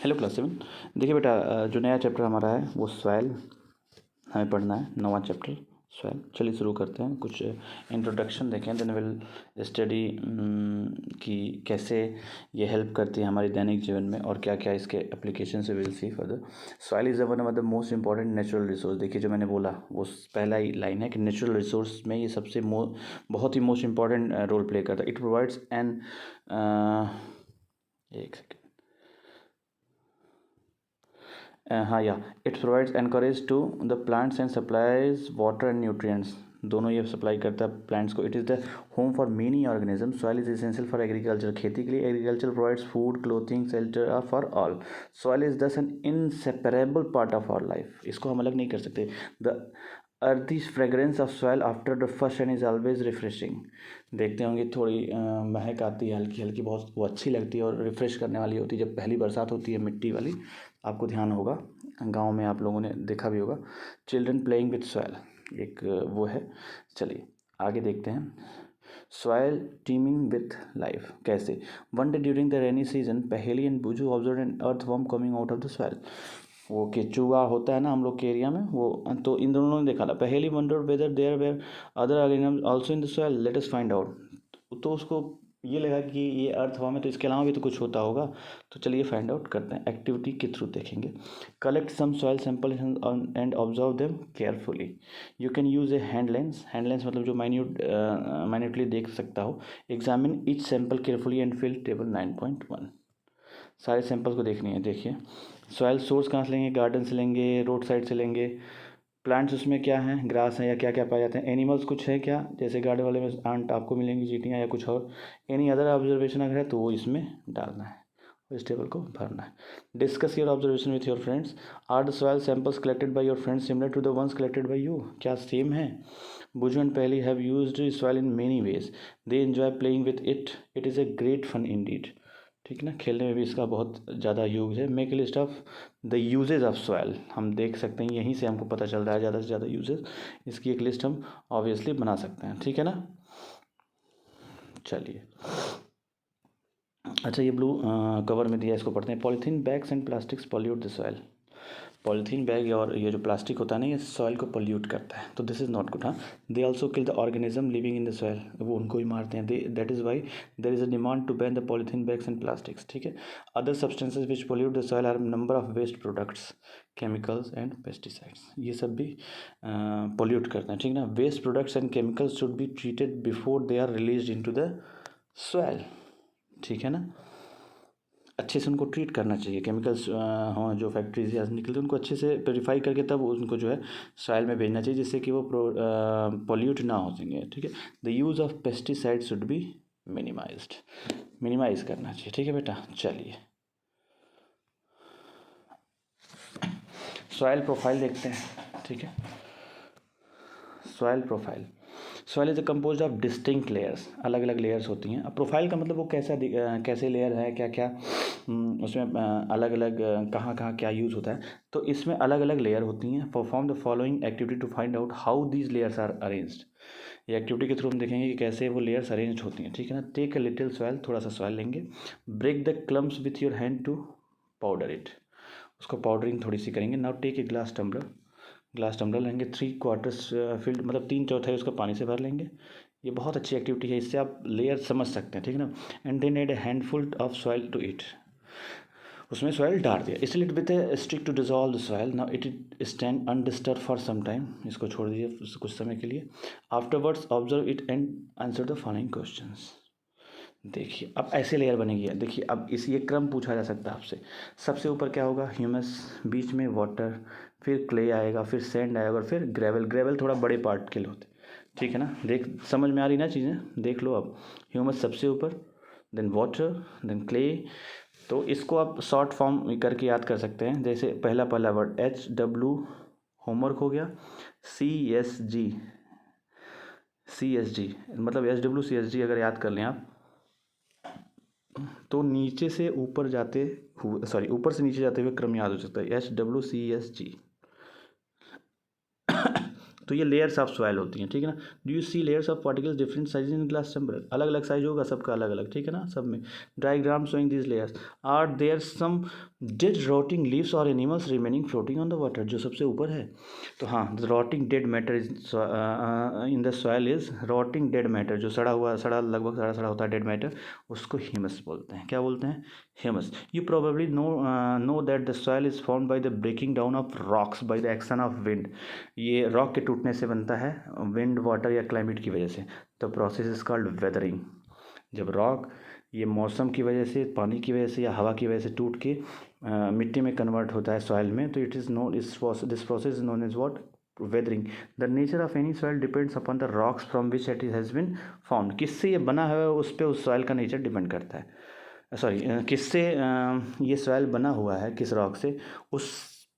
Hello class 7। देखिए बेटा, जो नया चैप्टर हमारा है वो सॉइल हमें पढ़ना है। नवा चैप्टर सॉइल। चलिए शुरू करते हैं। कुछ इंट्रोडक्शन देखें, देन विल स्टडी कि कैसे ये हेल्प करती है हमारी दैनिक जीवन में और क्या क्या इसके एप्लीकेशन से will see further. Soil is one of the most important natural resource. देखिए जो मैंने बोला वो पहला ही लाइन है कि नेचुरल रिसोर्स में ये सबसे बहुत ही मोस्ट इंपॉर्टेंट रोल प्ले करता है। इट प्रोवाइड्स एन एक सेकेंड हाँ या it provides encourage to the plants and supplies water and nutrients. दोनों ये सप्लाई करता है प्लांट्स को। It is the home for many organism. Soil is essential for agriculture. खेती के लिए agriculture provides food, clothing, shelter for all. Soil is thus an inseparable part of our life. इसको हम अलग नहीं कर सकते। The earthy fragrance of soil after the first rain is always refreshing। देखते होंगे थोड़ी महक आती है हल्की हल्की, बहुत वो अच्छी लगती है और रिफ़्रेश करने वाली होती है जब पहली बरसात होती है मिट्टी वाली। आपको ध्यान होगा, गांव में आप लोगों ने देखा भी होगा। चिल्ड्रन प्लेइंग विथ सॉइल एक वो है। चलिए आगे देखते हैं। सॉइल टीमिंग विथ लाइफ कैसे। One day during the rainy season Paheli and Boojho observe an earth worm coming out of the soil. वो केचुआ होता है ना हम लोग के एरिया में, वो तो इन दोनों ने देखा था। Paheli wonder whether there were other organism also in the soil, let us find out. तो उसको ये लगा कि ये अर्थ हवा में तो इसके अलावा भी तो कुछ होता होगा, तो चलिए फाइंड आउट करते हैं। एक्टिविटी के थ्रू देखेंगे। Collect some soil sample and observe them carefully. You can use a hand lens. Hand lens मतलब जो माइन्यूटली देख सकता हो। Examine each sample carefully and fill table 9.1। सारे सैंपल्स को देखनी है। देखिए सॉइल सोर्स कहाँ से लेंगे, गार्डन से लेंगे, रोड साइड से लेंगे। प्लांट्स उसमें क्या हैं, ग्रास हैं या क्या क्या पाए जाते हैं। एनिमल्स कुछ है क्या, जैसे गार्डन वाले में आंट आपको मिलेंगी, चींटियाँ या कुछ और। एनी अदर ऑब्जर्वेशन अगर है तो वो इसमें डालना है, इस टेबल को भरना है। Discuss your observation with your friends. Are the soil samples collected by your friends similar to the ones collected by you. क्या सेम है। Boojho and Paheli have used soil in many ways. They enjoy playing with it. It is a great fun indeed. ठीक है ना, खेलने में भी इसका बहुत ज़्यादा यूज है। Make a list of the uses of soil. हम देख सकते हैं यहीं से हमको पता चल रहा है ज़्यादा से ज़्यादा यूजेज। इसकी एक लिस्ट हम ऑब्वियसली बना सकते हैं। ठीक है ना। चलिए अच्छा, ये ब्लू कवर में दिया, इसको पढ़ते हैं। Polythene bags and plastics pollute the soil. Polythene bag और ये जो प्लास्टिक होता है ना, ये सॉइल को पोल्यूट करता है, तो दिस इज़ नॉट गुड। हाँ, they also kill the organism living in the soil. वो उनको ही मारते हैं। That is why there is a demand to ban the polythene bags and plastics. ठीक है। Other substances which pollute the soil are number of waste products, chemicals and pesticides. ये सब भी पोल्यूट करते हैं। ठीक है ना। Waste products and chemicals should be treated before they are release in to the soil. ठीक है ना। अच्छे से उनको ट्रीट करना चाहिए। केमिकल्स हों जो फैक्ट्रीज या निकलते हैं, उनको अच्छे से प्योरीफाई करके तब उनको जो है सॉइल में भेजना चाहिए, जिससे कि वो पोल्यूट ना हो सकें। ठीक है। The use of pesticide should be minimized. Minimize करना चाहिए। ठीक है बेटा। चलिए सॉइल प्रोफाइल देखते हैं। ठीक है। Soil profile. Soil is compose of distinct layers. अलग अलग लेयर्स होती हैं। अब प्रोफाइल का मतलब वो कैसे लेयर है, क्या क्या उसमें अलग अलग कहाँ कहाँ क्या यूज़ होता है। तो इसमें अलग अलग लेयर होती हैं। Perform the following activity to find out how these layers are arranged. ये एक्टिविटी के थ्रू हम देखेंगे कि कैसे वो लेयर्स अरेंज होती हैं। ठीक है ना। टेक अ लिटिल सॉइल, थोड़ा सा सॉइल लेंगे। Break the clumps with your hand to powder it. उसको पाउडरिंग थोड़ी सी करेंगे। Now take a glass tumbler. Glass tumbler लेंगे। 3/4 फिल्ड मतलब 3/4 उसका पानी से भर लेंगे। ये बहुत अच्छी एक्टिविटी है, इससे आप लेयर समझ सकते हैं। ठीक है ना। And then add a handful of soil to it. उसमें सॉइल डाल दिया। Still with a stick to dissolve the soil. Now it stand undisturbed for some time. इसको छोड़ दीजिए कुछ समय के लिए। Afterwards observe it and answer the following questions. देखिए अब ऐसे लेयर बनेगी। देखिए अब इस ये क्रम पूछा जा सकता है आपसे। सबसे ऊपर क्या होगा, ह्यूमस, बीच में वाटर, फिर क्ले आएगा, फिर सैंड आएगा और फिर ग्रेवल। ग्रेवल थोड़ा बड़े पार्ट के लिए होते। ठीक है ना। देख समझ में आ रही ना चीज़ें, देख लो अब। ह्यूमस सबसे ऊपर, देन वाटर, देन क्ले। तो इसको आप शॉर्ट फॉर्म करके याद कर सकते हैं। जैसे पहला वर्ड HW होमवर्क हो गया। CSG मतलब HWCSG अगर याद कर लें आप, तो नीचे से ऊपर जाते हुए, सॉरी ऊपर से नीचे जाते हुए क्रम याद हो सकता है। HWCSG। तो ये लेयर्स ऑफ सॉइल होती हैं, ठीक है ना। Do you see layers of particles different size in glass chamber, अलग अलग साइज होगा सबका अलग अलग, ठीक है ना सब में। Diagram showing this layers, are there some dead rotting leaves और animals remaining floating on the water, जो सबसे ऊपर है। तो हाँ, the rotting dead matter is in the soil is rotting dead matter, जो सड़ा हुआ, सड़ा लगभग सड़ा सड़ा होता है डेड मैटर, उसको ह्यूमस बोलते हैं। क्या बोलते हैं? Humus. You probably know that the soil is formed by the breaking down of rocks by the action of wind, ये रॉक के टूटने से बनता है, विंड, वाटर या क्लाइमेट की वजह से। The process is called weathering. जब रॉक ये मौसम की वजह से, पानी की वजह से या हवा की वजह से टूट के मिट्टी में कन्वर्ट होता है सॉइल में, तो it is known, this process is known as what? Weathering. The nature of any soil depends upon the rocks from which it has been found, किससे ये बना है उस पर उस सॉइल का नेचर डिपेंड करता है। सॉरी, किससे ये सॉइल बना हुआ है, किस रॉक से, उस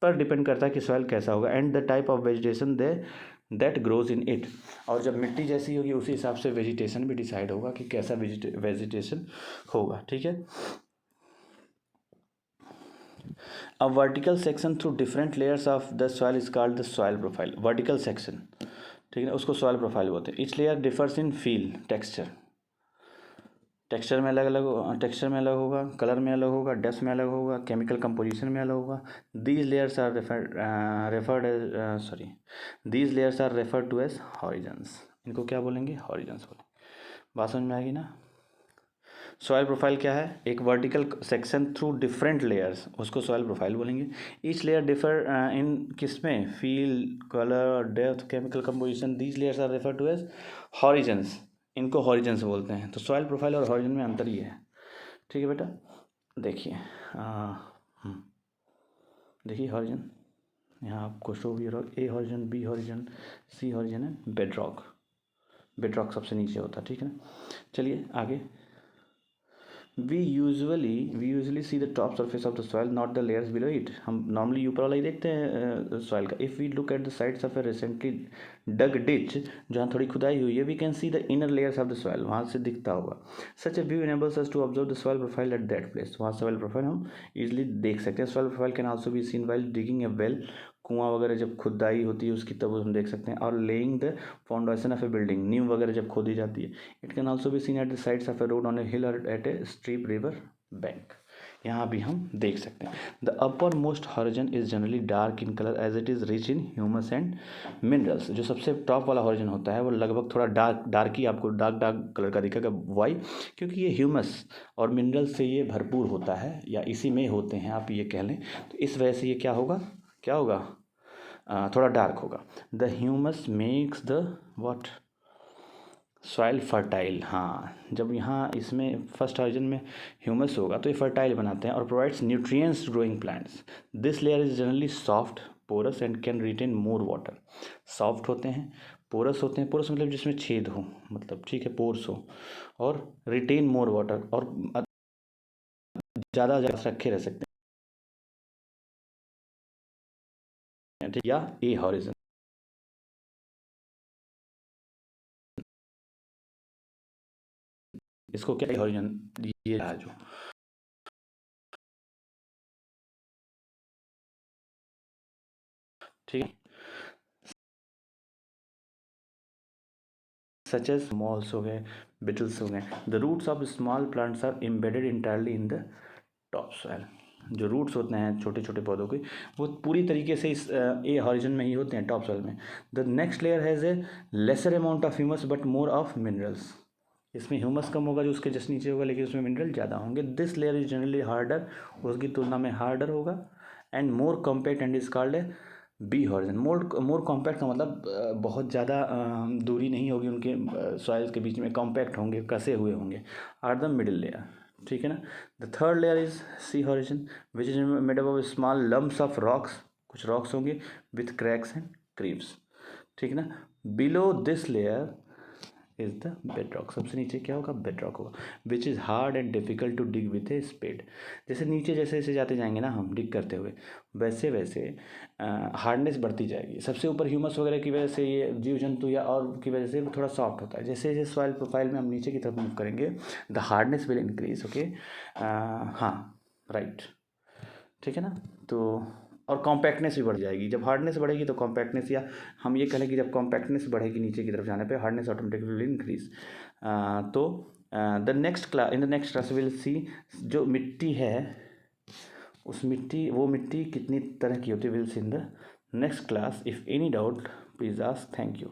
पर डिपेंड करता है कि सॉइल कैसा होगा। And the type of vegetation that grows in it, और जब मिट्टी जैसी होगी उसी हिसाब से वेजिटेशन भी डिसाइड होगा कि कैसा वेजिटेशन होगा, ठीक है। A vertical section through different layers of the soil is called the soil profile. Vertical section, ठीक है, उसको soil profile बोलते हैं। Each layer differs in feel, texture, texture में अलग अलग, टेक्सचर में अलग होगा, कलर में अलग होगा, डेप्थ में अलग होगा, केमिकल कंपोजिशन में अलग होगा। These layers are referred as sorry these layers are referred to as horizons, इनको क्या बोलेंगे? हॉरिजन्स बोलेंगे। बात समझ में आएगी ना। सॉइल प्रोफाइल क्या है? एक vertical section through different layers, उसको सॉइल प्रोफाइल बोलेंगे। ईच लेयर डिफर इन किस में? Feel, colour, depth, chemical composition. These layers are refer to as horizons, इनको हॉरिजन्स बोलते हैं। तो सॉइल प्रोफाइल और हॉरिजन में अंतर ही है, ठीक है बेटा। देखिए देखिए हॉरिजन, यहाँ आपको शो भी रॉक, ए हॉरिजन, बी हॉरिजन, सी हॉरिजन है, बेड रॉक। बेड रॉक सबसे नीचे होता है, ठीक है ना। चलिए आगे। we usually see the top surface of the soil, not the layers below it. हम normally ऊपर वाला ही देखते हैं soil का। if we look at the sides of a recently dug ditch, जहाँ थोड़ी खुदाई हुई है, we can see the inner layers of the soil, वहाँ से दिखता होगा। such a view enables us to observe the soil profile at that place, वहाँ soil profile हम easily देख सकते हैं। soil profile can also be seen while digging a well, कुआं वगैरह जब खुदाई होती है उसकी, तब हम देख सकते हैं। और laying the foundation of a building, नींव वगैरह जब खोदी जाती है। It can also be seen at the sides of a road, on a hill और at a steep river bank, यहाँ भी हम देख सकते हैं। The upper most horizon is generally dark in colour as it is rich in humus and minerals, जो सबसे top वाला हॉरिजन होता है वो लगभग थोड़ा डार्क ही आपको डार्क कलर का दिखेगा। वाई? क्योंकि ये ह्यूमस और मिनरल्स से ये भरपूर होता है, या इसी में होते हैं आप ये कह लें। तो इस वजह से ये क्या होगा, थोड़ा डार्क होगा। The humus makes the what? Soil fertile. हाँ, जब यहाँ इसमें फर्स्ट हॉरिजन में ह्यूमस होगा तो ये फर्टाइल बनाते हैं और provides nutrients growing plants. This layer is generally soft, porous and can retain more water. Soft होते हैं, पोरस होते हैं, पोरस मतलब जिसमें छेद हो, मतलब ठीक है, पोर्स हो, और रिटेन मोर वाटर, और ज़्यादा रखे रह सकते हैं, ठीक। या ए हॉरिजन, इसको क्या हॉरिजन, ये रहा जो, ठीक है। सच एज मॉल्स हो गए, बिटल्स हो गए। The roots of small plants are embedded entirely in the top soil. जो रूट्स होते हैं छोटे छोटे पौधों के, वो पूरी तरीके से इस ए हॉरिजन में ही होते हैं, टॉप सॉइल में। The next layer has a lesser amount of humus but more of minerals. इसमें ह्यूमस कम होगा जो उसके जस्ट नीचे होगा, लेकिन उसमें मिनरल ज़्यादा होंगे। This layer is generally harder, उसकी तुलना में हार्डर होगा, and more compact and is called a B horizon. More compact का मतलब बहुत ज़्यादा दूरी नहीं होगी उनके सॉइल्स के बीच में, कॉम्पैक्ट होंगे, कसे हुए होंगे। आर द मिडिल लेयर, ठीक है ना। The third layer is C horizon which is made up of small lumps of rocks, कुछ रॉक्स होंगे विथ क्रैक्स एंड क्रीव्स, ठीक है ना। Below this layer is the bed rock, सबसे नीचे क्या होगा? बेड रॉक होगा। Which is hard and difficult to dig with a spade. जैसे नीचे जैसे जैसे जाते जाएंगे ना हम डिग करते हुए, वैसे वैसे हार्डनेस बढ़ती जाएगी। सबसे ऊपर ह्यूमस वगैरह की वजह से ये जीव जंतु या और की वजह से थोड़ा सॉफ्ट होता है। जैसे जैसे सॉइल प्रोफाइल में हम नीचे की तरफ मूव करेंगे, the hardness will increase. Okay, हाँ, राइट, ठीक है ना। तो और कॉम्पैक्टनेस भी बढ़ जाएगी। जब हार्डनेस बढ़ेगी तो कॉम्पैक्टनेस, या हम ये कह लें कि जब कॉम्पैक्टनेस बढ़ेगी नीचे की तरफ जाने पे हार्डनेस ऑटोमेटिकली विल इंक्रीज। तो the next class, in the next class will see जो मिट्टी है उस मिट्टी, वो मिट्टी कितनी तरह की होती है, will see in the next class. If any doubt please ask. Thank you.